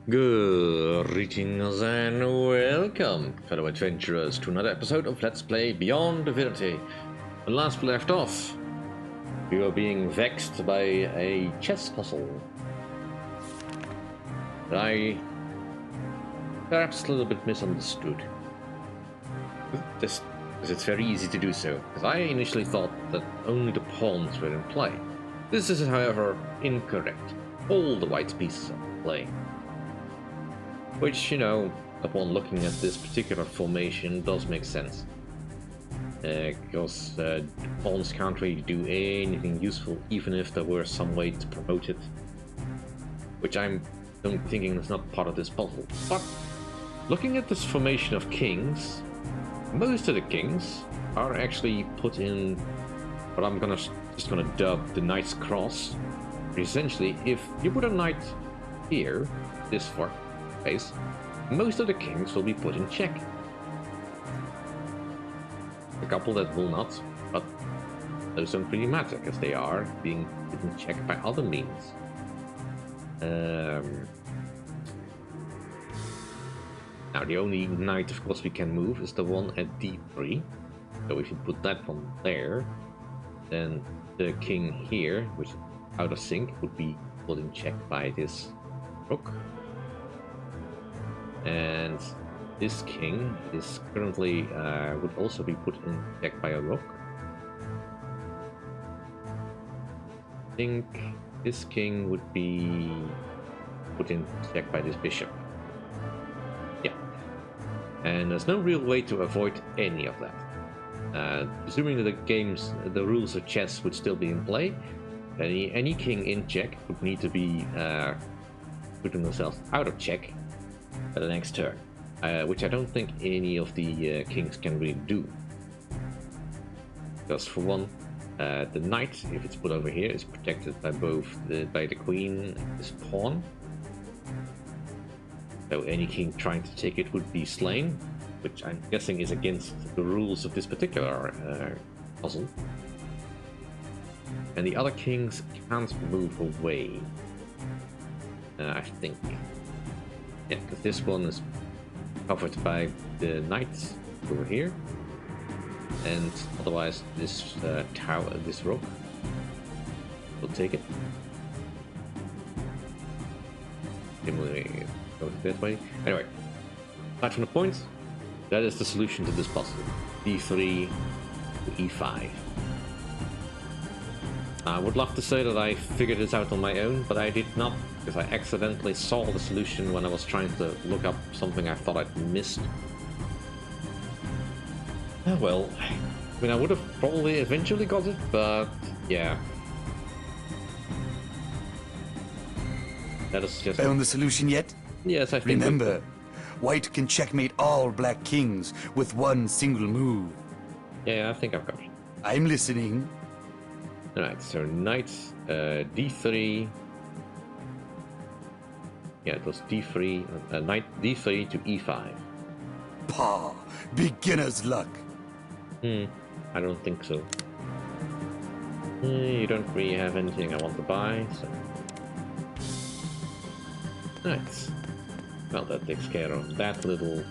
Greetings and welcome, fellow adventurers, to another episode of Let's Play Beyond Divinity. When last we left off, we were being vexed by a chess puzzle that I perhaps a little bit misunderstood. Just because it's very easy to do so, because I initially thought that only the pawns were in play. This is, however, incorrect. All the white pieces are in play. Which, you know, upon looking at this particular formation, does make sense. Because pawns can't really do anything useful, even if there were some way to promote it. Which I'm thinking is not part of this puzzle. But looking at this formation of kings, most of the kings are actually put in what I'm just gonna dub the Knight's Cross. Essentially, if you put a knight here, this far, most of the kings will be put in check. A couple that will not, but those don't really matter because they are being put in check by other means. Now the only knight, of course, we can move is the one at d3. So if you put that one there, then the king here, which is out of sync, would be put in check by this rook. And this king is currently would also be put in check by a rook. I think this king would be put in check by this bishop. Yeah, and there's no real way to avoid any of that. Assuming that the rules of chess would still be in play, any king in check would need to be putting themselves out of check at the next turn, which I don't think any of the kings can really do. Because for one, the knight, if it's put over here, is protected by both by the queen and this pawn. So any king trying to take it would be slain, which I'm guessing is against the rules of this particular puzzle. And the other kings can't move away, I think. Yeah, because this one is covered by the knights over here, and otherwise this tower, this rook, will take it. Similarly, go that way. Anyway, aside from the points, that is the solution to this puzzle: d3 to e5. I would love to say that I figured this out on my own, but I did not, because I accidentally saw the solution when I was trying to look up something I thought I'd missed. Well, I mean, I would have probably eventually got it, but yeah. That is just... Found the solution yet? Yes, I think... Remember, white can checkmate all black kings with one single move. Yeah, I think I've got it. I'm listening. Alright, so knight d3. Yeah, it was d3, knight d3 to e5. Pah, beginner's luck. I don't think so. You don't really have anything I want to buy, so... Nice. Well, that takes care of that little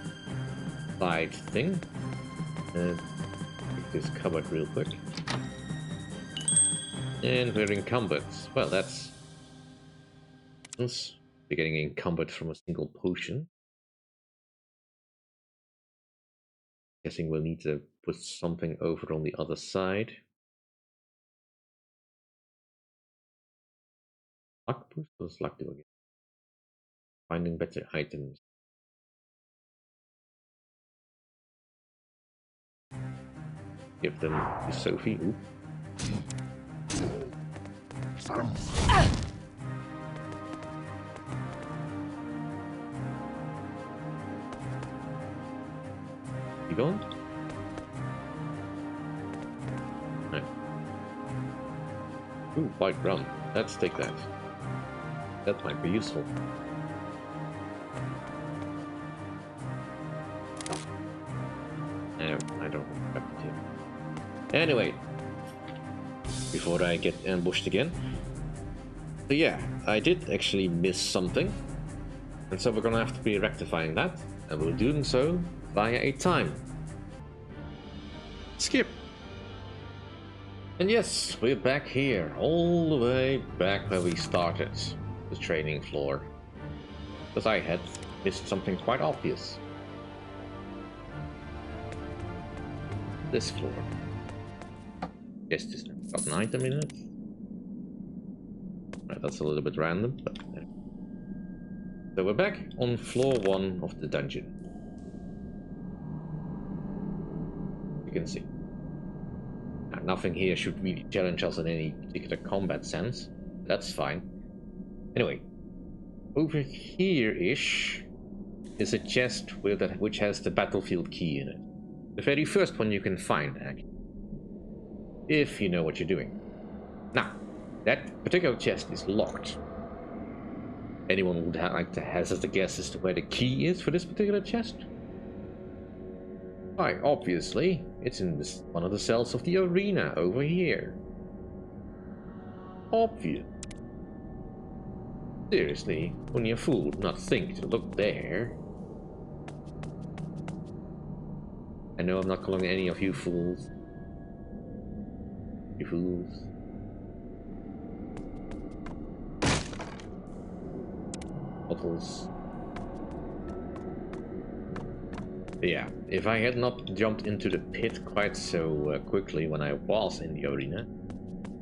side thing. Take this cupboard real quick. And we're encumbered. Well, that's... We're getting encumbered from a single potion. Guessing we'll need to put something over on the other side. Luck boost? What's luck doing? Finding better items. Give them to Sophie. Ooh. You going? Right. Ooh, white rum. Let's take that. That might be useful. No, I don't have that here. Anyway, before I get ambushed again. So yeah, I did actually miss something. And so we're gonna have to be rectifying that, and we're doing so via a time skip. And yes, we're back here, all the way back where we started the training floor. Because I had missed something quite obvious. This floor. Yes, this got an item in it. Right, that's a little bit random, but... So we're back on floor 1 of the dungeon. You can see. Now, nothing here should really challenge us in any particular combat sense. That's fine. Anyway, over here-ish is a chest which has the battlefield key in it. The very first one you can find, actually. If you know what you're doing. Now, that particular chest is locked. Anyone would like to hazard a guess as to where the key is for this particular chest? Why, obviously, it's in one of the cells of the arena over here. Obvious. Seriously, only a fool would not think to look there. I know I'm not calling any of you fools. You fools. Bottles. But yeah, if I had not jumped into the pit quite so quickly when I was in the arena,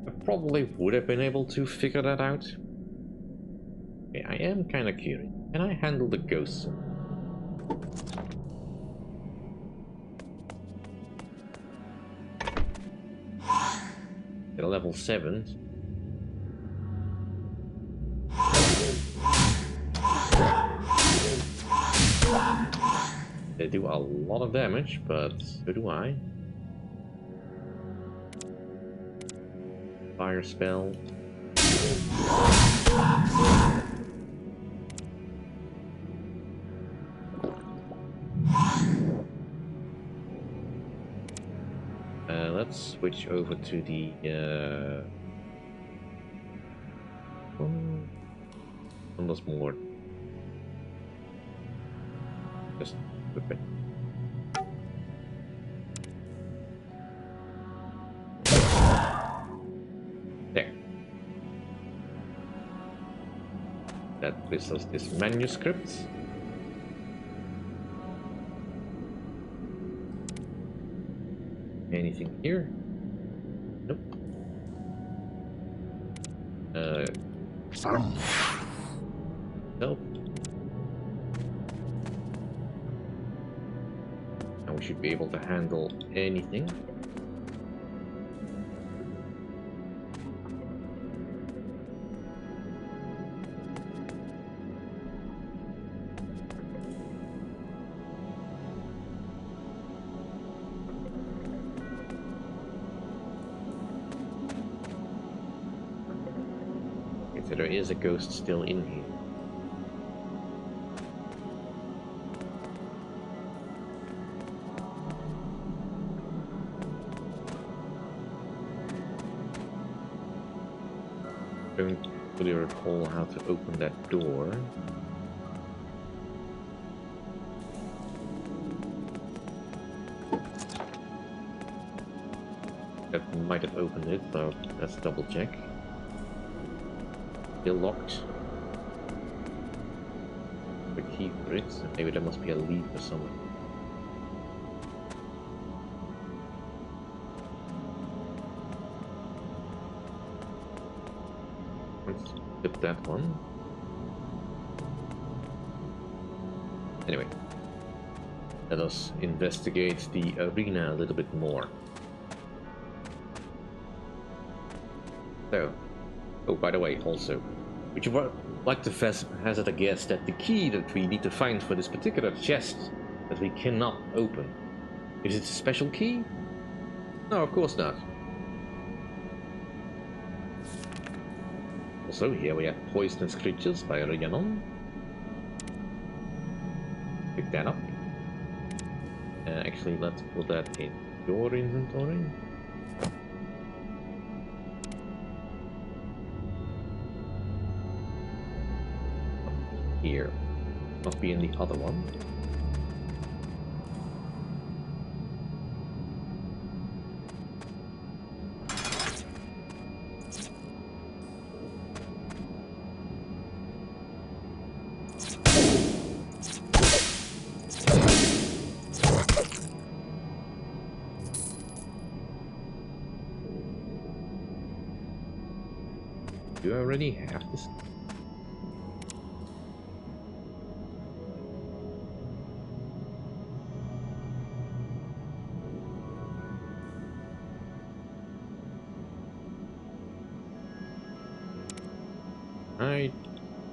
I probably would have been able to figure that out. Okay, I am kind of curious. Can I handle the ghosts? At level 7. They do a lot of damage, but so do I. Fire spell. Let's switch over to the one was more. Just flip it. There. That gives us this manuscript. Anything here? Nope. Nope. Now we should be able to handle anything. So there is a ghost still in here. Don't really recall how to open that door. That might have opened it, but let's double check. Still locked. The key for it. Maybe there must be a lever somewhere. Let's flip that one. Anyway, let us investigate the arena a little bit more. So. Oh, by the way, also, would you like to hazard a guess that the key that we need to find for this particular chest that we cannot open, is it a special key? No, of course not. Also, here we have Poisonous Creatures by Larian. Pick that up. Actually, let's put that in your inventory. Here. not be in the other one. Do I already have this? I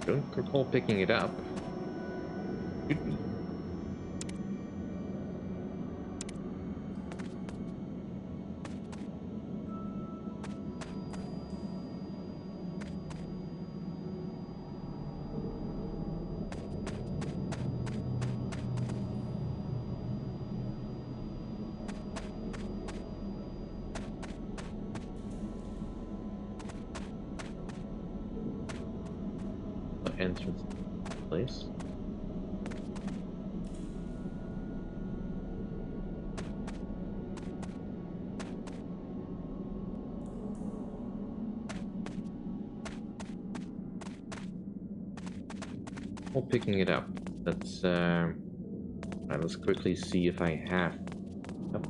don't recall picking it up. Should be. Entrance place. Or picking it up. Let's let's quickly see if I have. Oh.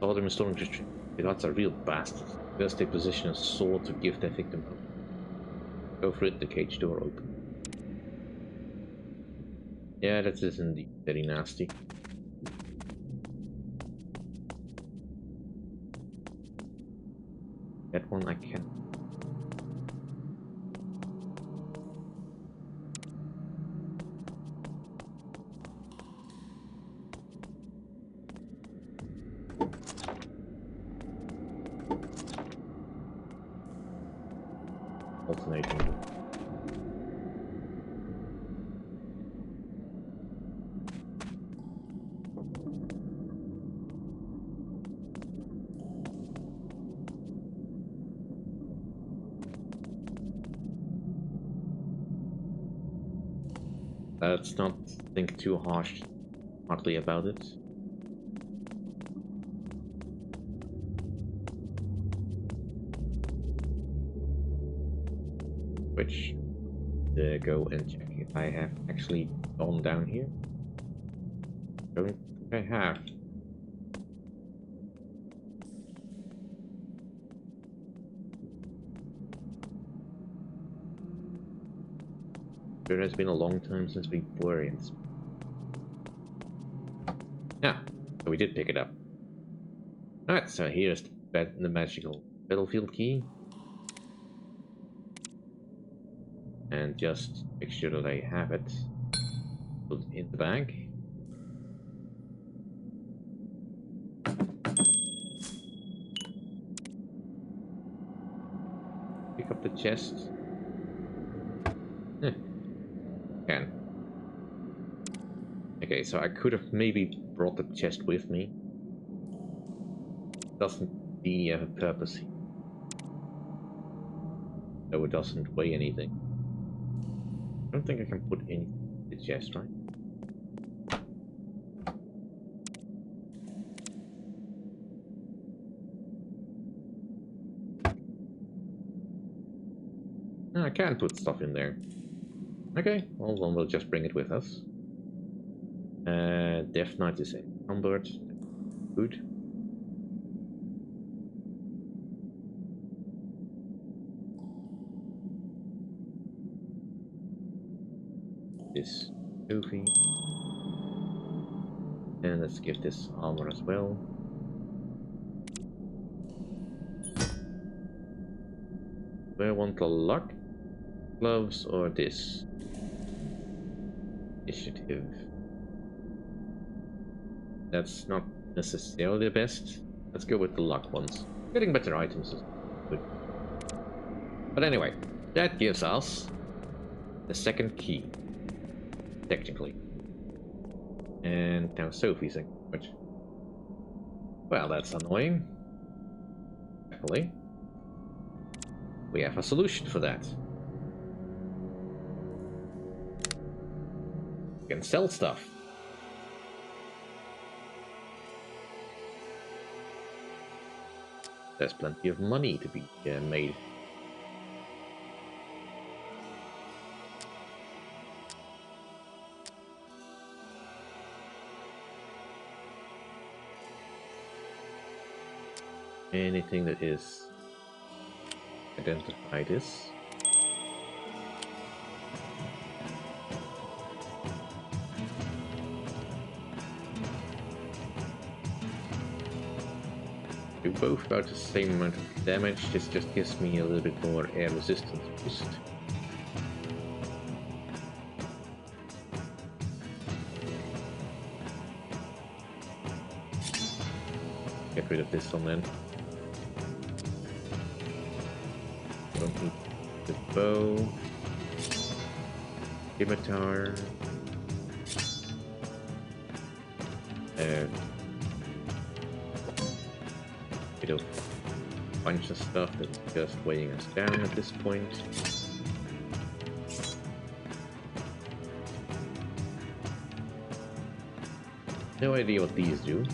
Other restoring restriction. That's a real bastard. First they position a sword to give their victim hope. Go for it, the cage door open. Yeah, that is indeed very nasty. That one I can. Alternating. Let's not think too hardly about it. Which go and check if I have actually gone down here. Don't think I have. It has been a long time since we were in. Yeah, so we did pick it up. Alright, so here's the magical battlefield key. And just make sure that I have it. Put it in the bag. Pick up the chest. Can. Okay, so I could have maybe brought the chest with me. Doesn't really have a purpose here. Though it doesn't weigh anything. I don't think I can put in the chest, right? No, I can put stuff in there. Okay, well then we'll just bring it with us. Death Knight is encumbered. Good. This goofy. And let's give this armor as well. Do I want the luck gloves or this? Initiative. That's not necessarily the best. Let's go with the luck ones. Getting better items is good. But anyway, that gives us the second key, technically. And now Sophie's in, which... Well, that's annoying. Happily, we have a solution for that. We can sell stuff. There's plenty of money to be made. Anything that is identified is. Do both about the same amount of damage. This just gives me a little bit more air resistance boost. Get rid of this one then. Don't need the bow. Scimitar. Bit of bunch of stuff that's just weighing us down at this point. No idea what these do.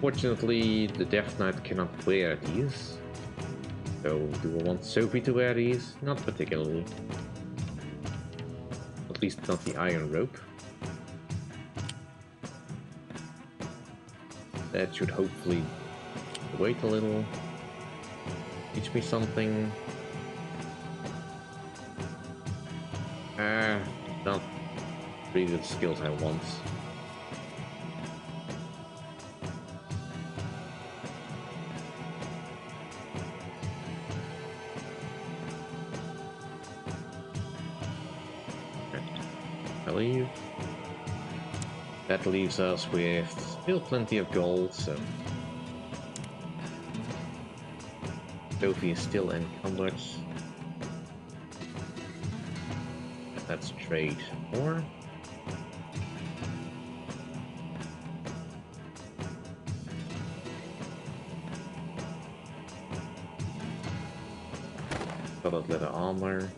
Fortunately, the Death Knight cannot wear these. So, do I want Sophie to wear these? Not particularly. At least not the iron rope. That should hopefully wait a little. Teach me something. Not really the skills I want. Leave. That leaves us with still plenty of gold, so Sophie is still encumbered. Let's trade more. Colored leather armor.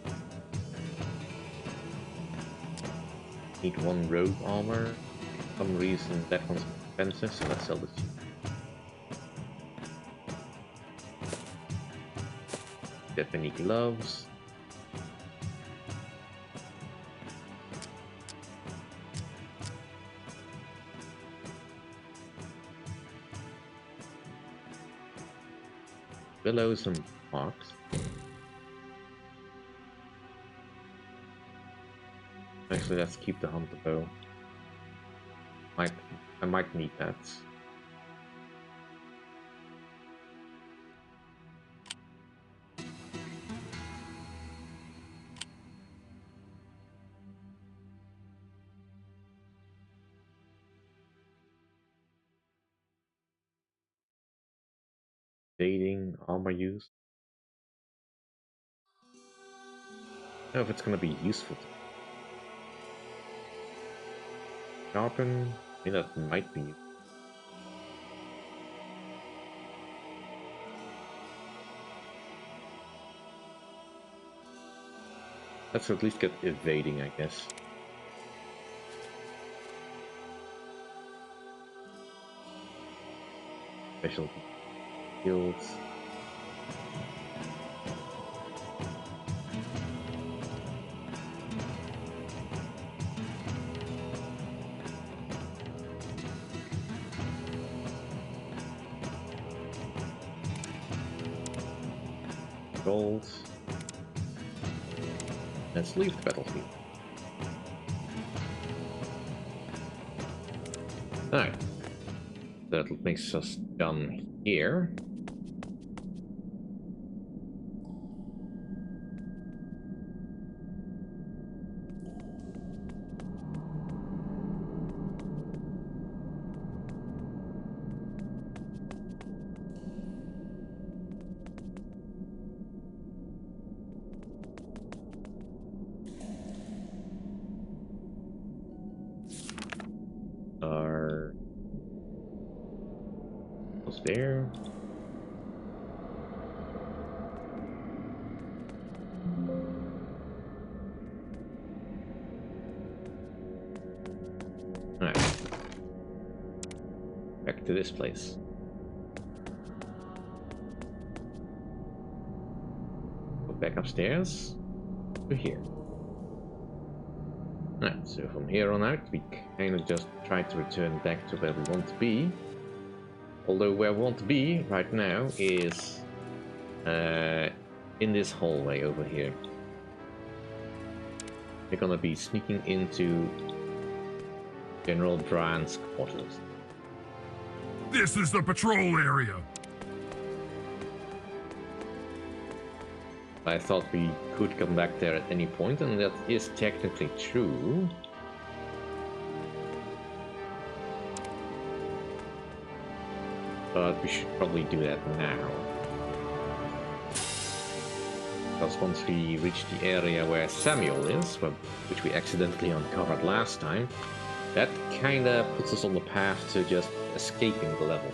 Need one robe armor. For some reason that one's expensive, so let's sell this. Divinity gloves. Billows and marks. Actually, let's keep the hunter bow. I might need that. Dating armor use. I don't know if it's gonna be useful. Sharpen. I mean, that might be. Let's at least get evading, I guess. Specialty skills. Gold. Let's leave the battlefield. Alright. That makes us done here. are was there. Alright. Back to this place. Go back upstairs to here. Alright, so from here on out we kind of just try to return back to where we want to be. Although where we want to be right now is in this hallway over here. We're gonna be sneaking into General Dran's quarters. This is the patrol area. I thought we could come back there at any point, and that is technically true. But we should probably do that now. Because once we reach the area where Samuel is, which we accidentally uncovered last time, that kinda puts us on the path to just escaping the level.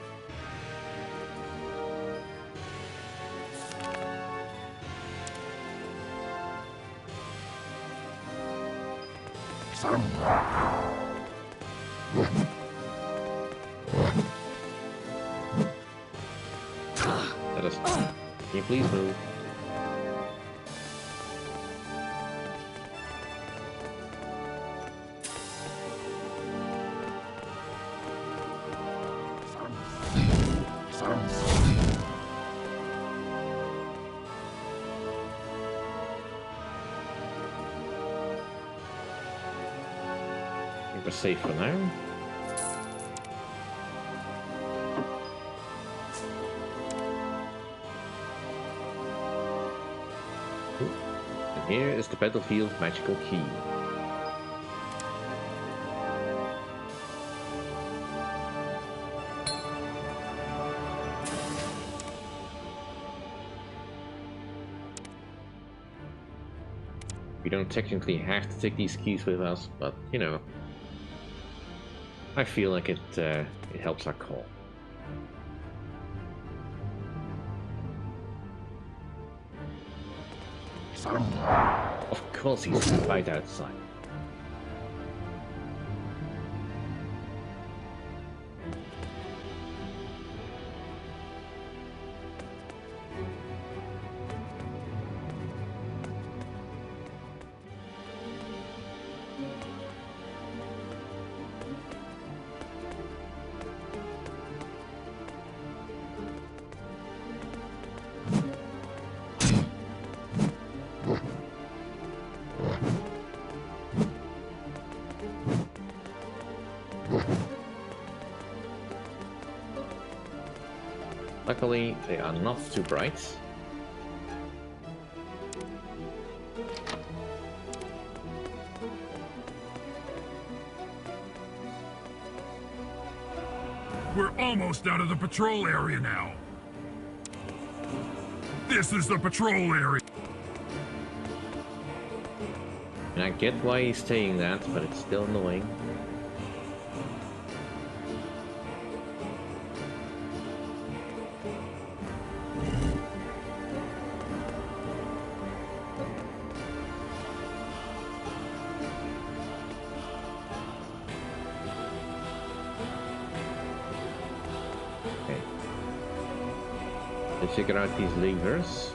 Let us. Can you please move? I think we're safe for now. And here is the battlefield magical key. We don't technically have to take these keys with us, but you know, I feel like it helps our call. Of course he's right outside. Luckily, they are not too bright. We're almost out of the patrol area now. This is the patrol area. And I get why he's saying that, but it's still annoying. Let's figure out these levers.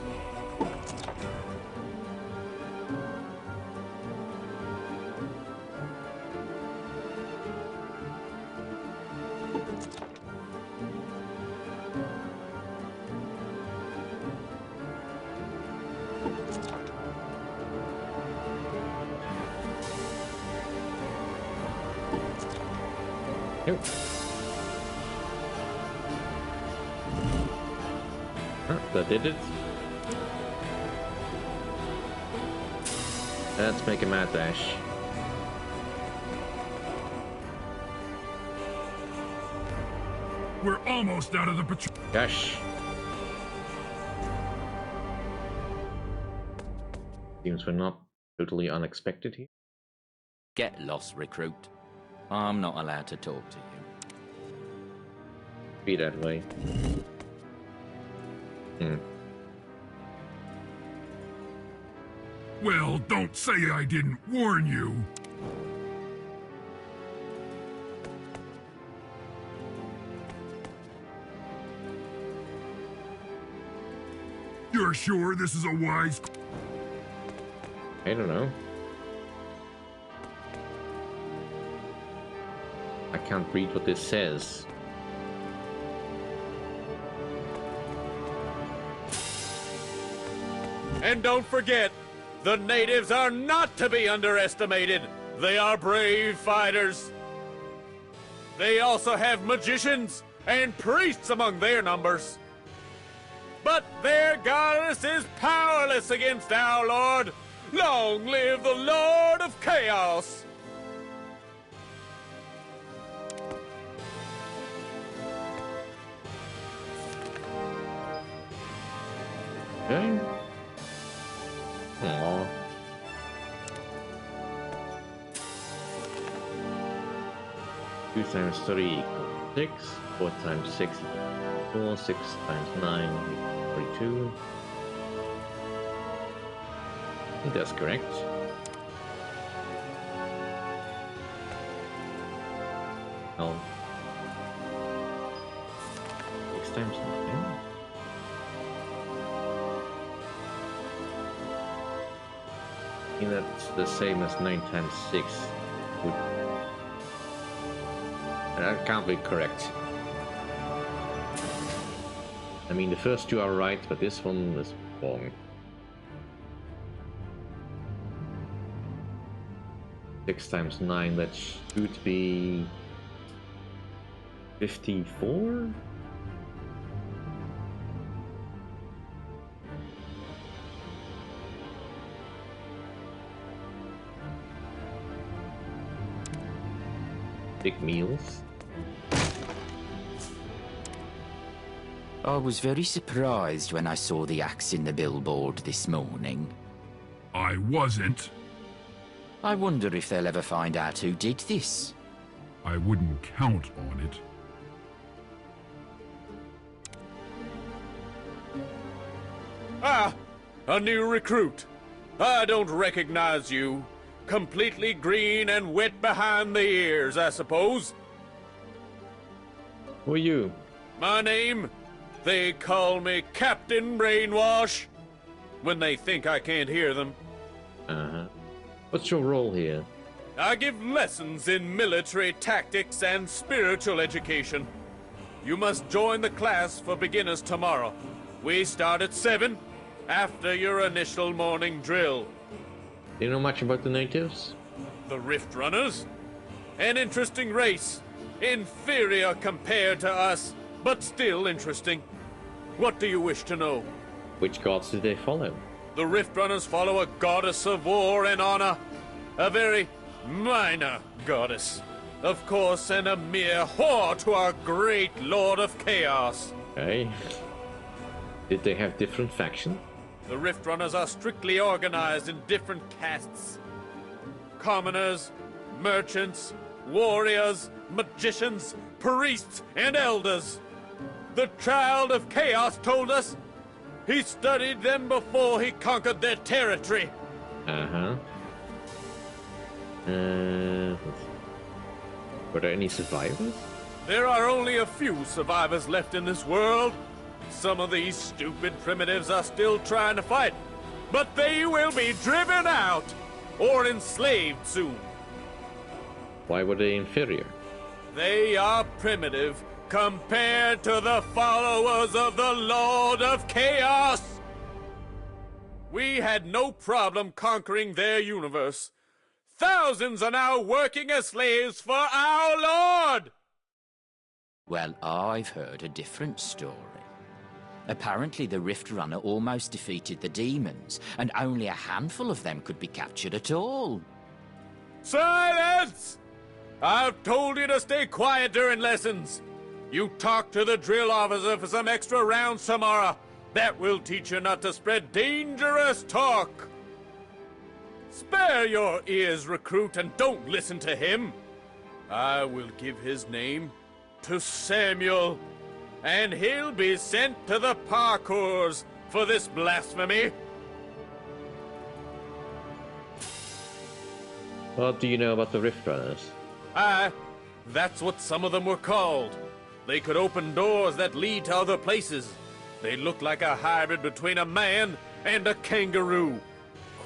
Nope. That did it. Let's make a mad dash. We're almost out of the patrol. Gosh. Seems we're not totally unexpected here. Get lost, recruit. I'm not allowed to talk to you. Be that way. Well, don't say I didn't warn you. You're sure this is a wise... I don't know. I can't read what this says. And don't forget, the natives are not to be underestimated. They are brave fighters. They also have magicians and priests among their numbers. But their goddess is powerless against our Lord. Long live the Lord of Chaos! Okay. Aww. Two times 3 equals 6. 4 times 6 equals 4. 6 times 9 equals 42. I think that's correct. Oh. 6 times 9. I think that's the same as 9 times 6. That can't be correct. I mean, the first two are right, but this one is wrong. 6 times 9, that should be 54? Big meals. I was very surprised when I saw the axe in the billboard this morning. I wasn't. I wonder if they'll ever find out who did this. I wouldn't count on it. Ah, a new recruit. I don't recognize you. Completely green and wet behind the ears, I suppose. Who are you? My name? They call me Captain Brainwash. When they think I can't hear them. Uh-huh. What's your role here? I give lessons in military tactics and spiritual education. You must join the class for beginners tomorrow. We start at 7, after your initial morning drill. Do you know much about the natives? The Rift Runners? An interesting race. Inferior compared to us, but still interesting. What do you wish to know? Which gods do they follow? The Rift Runners follow a goddess of war and honor. A very minor goddess. Of course, and a mere whore to our great Lord of Chaos. Okay. Did they have different factions? The Rift Runners are strictly organized in different castes. Commoners, merchants, warriors, magicians, priests, and elders. The Child of Chaos told us he studied them before he conquered their territory. Uh-huh. Were there any survivors? There are only a few survivors left in this world. Some of these stupid primitives are still trying to fight, but they will be driven out or enslaved soon. Why were they inferior? They are primitive compared to the followers of the Lord of Chaos. We had no problem conquering their universe. Thousands are now working as slaves for our Lord. Well, I've heard a different story. Apparently the Rift Runner almost defeated the demons, and only a handful of them could be captured at all. Silence! I've told you to stay quiet during lessons. You talk to the drill officer for some extra rounds tomorrow. That will teach you not to spread dangerous talk. Spare your ears, recruit, and don't listen to him. I will give his name to Samuel, and he'll be sent to the parkours for this blasphemy. What do you know about the Rift Runners? That's what some of them were called. They could open doors that lead to other places. They look like a hybrid between a man and a kangaroo.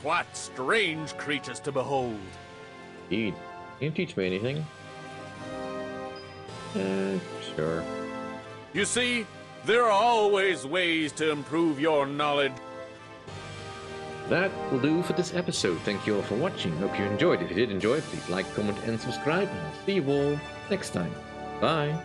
Quite strange creatures to behold. Indeed. Can you teach me anything? Sure. You see, there are always ways to improve your knowledge. That will do for this episode. Thank you all for watching. Hope you enjoyed. If you did enjoy, please like, comment, and subscribe. And I'll see you all next time. Bye.